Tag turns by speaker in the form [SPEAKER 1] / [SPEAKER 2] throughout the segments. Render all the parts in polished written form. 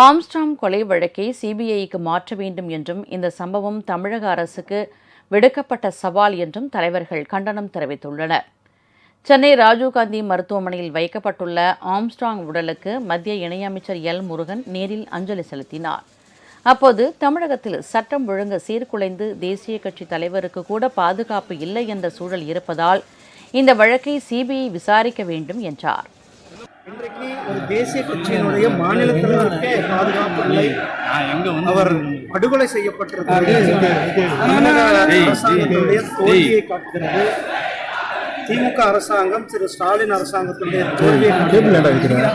[SPEAKER 1] Armstrong கொலை வழக்கை சிபிஐக்கு மாற்ற வேண்டும் என்றும் இந்த சம்பவம் தமிழக அரசுக்கு விடுக்கப்பட்ட சவால் என்றும் தலைவர்கள் கண்டனம் தெரிவித்துள்ளனர். சென்னை ராஜீவ்காந்தி மருத்துவமனையில் வைக்கப்பட்டுள்ள ஆம்ஸ்ட்ராங் உடலுக்கு மத்திய இணையமைச்சர் எல் முருகன் நேரில் அஞ்சலி செலுத்தினார். அப்போது தமிழகத்தில் சட்டம் ஒழுங்கு சீர்குலைந்து தேசிய கட்சி தலைவருக்கு கூட பாதுகாப்பு இல்லை என்ற சூழல் இருப்பதால் இந்த வழக்கை சிபிஐ விசாரிக்க வேண்டும் என்றார்.
[SPEAKER 2] இன்றைக்கு ஒரு தேசிய கட்சியினுடைய மாநில தலைவருக்கு பாதுகாப்பு இல்லை. அவர் படுகொலை செய்யப்பட்டிருக்கிறது. அரசாங்கத்தினுடைய தோல்வியை காட்டுகிறது. திமுக அரசாங்கம் திரு ஸ்டாலின் அரசாங்கத்தினுடைய தோல்வியை காட்டுகிறது.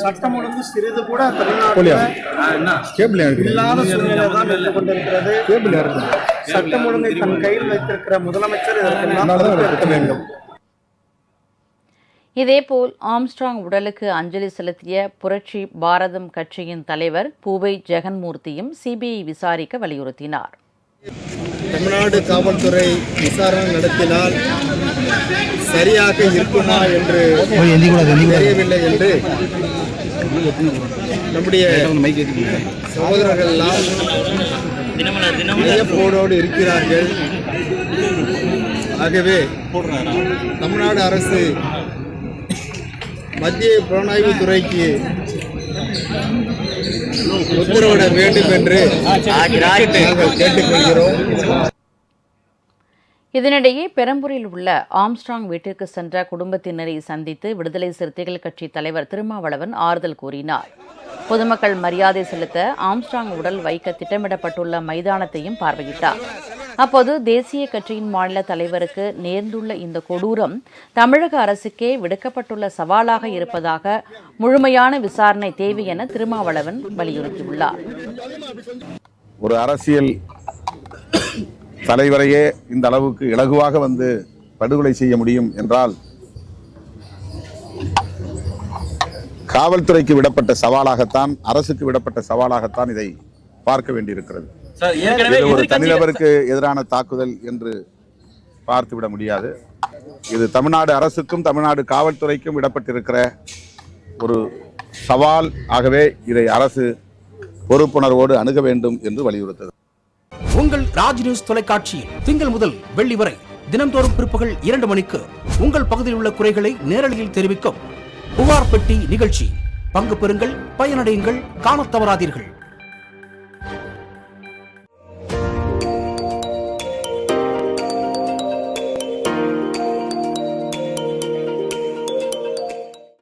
[SPEAKER 2] சட்டம் ஒழுங்கு சிறிது கூட தமிழ்நாட்டில் இல்லாத சூழ்நிலை தான் இருந்து கொண்டிருக்கிறது. சட்டம் ஒழுங்கை தன் கையில் வைத்திருக்கிற முதலமைச்சர் இதற்கெல்லாம் இருக்க வேண்டும்.
[SPEAKER 1] இதேபோல் ஆம்ஸ்ட்ராங் உடலுக்கு அஞ்சலி செலுத்திய புரட்சி பாரதம் கட்சியின் தலைவர் பூவை ஜெகன்மூர்த்தியும் சிபிஐ விசாரிக்க வலியுறுத்தினார்.
[SPEAKER 3] தமிழ்நாடு காவல்துறை விசாரணை நடத்தினால் சரியாக இருக்குமா என்று தெரியவில்லை என்று நம்முடைய சகோதரர்கள் எல்லாம் வியப்போடு இருக்கிறார்கள். ஆகவே தமிழ்நாடு அரசு மத்திய புலனாய்வு துறைக்கு உத்தரவிட வேண்டும் என்று நாங்கள் கேட்டுக்கொள்கிறோம்.
[SPEAKER 1] இதனிடையே பெரம்பூரில் உள்ள ஆம்ஸ்ட்ராங் வீட்டிற்கு சென்ற குடும்பத்தினரை சந்தித்து விடுதலை சிறுத்தைகள் கட்சி தலைவர் திருமாவளவன் ஆறுதல் கூறினார். பொதுமக்கள் மரியாதை செலுத்த ஆம்ஸ்ட்ராங் உடல் வைக்க திட்டமிடப்பட்டுள்ள மைதானத்தையும் பார்வையிட்டார். அப்போது தேசிய கட்சியின் மாநில தலைவருக்கு நேர்ந்துள்ள இந்த கொடூரம் தமிழக அரசுக்கே விடுக்கப்பட்டுள்ள சவாலாக இருப்பதாக முழுமையான விசாரணை தேவை என திருமாவளவன் வலியுறுத்தியுள்ளார்.
[SPEAKER 4] ஒரு அரசியல் தலைவரையே இந்த அளவுக்கு இலகுவாக வந்து படுகொலை செய்ய முடியும் என்றால் காவல்துறைக்கு விடப்பட்ட சவாலாகத்தான், அரசுக்கு விடப்பட்ட சவாலாகத்தான் இதை பார்க்க வேண்டியிருக்கிறது. ஒரு தனிநபருக்கு எதிரான தாக்குதல் என்று பார்த்துவிட முடியாது. இது தமிழ்நாடு அரசுக்கும் தமிழ்நாடு காவல்துறைக்கும் விடப்பட்டிருக்கிற ஒரு சவால். ஆகவே இதை அரசு பொறுப்புணர்வோடு அணுக வேண்டும் என்று வலியுறுத்தது.
[SPEAKER 5] உங்கள் ராஜ் நியூஸ் தொலைக்காட்சியில் திங்கள் முதல் வெள்ளி வரை தினந்தோறும் பிற்பகல் 2 மணிக்கு உங்கள் பகுதியில் உள்ள குறைகளை நேரலையில் தெரிவிக்கும் புகார் பெட்டி நிகழ்ச்சி. பங்கு பெறுங்கள், பயனடையுங்கள், காணத் தவறாதீர்கள்.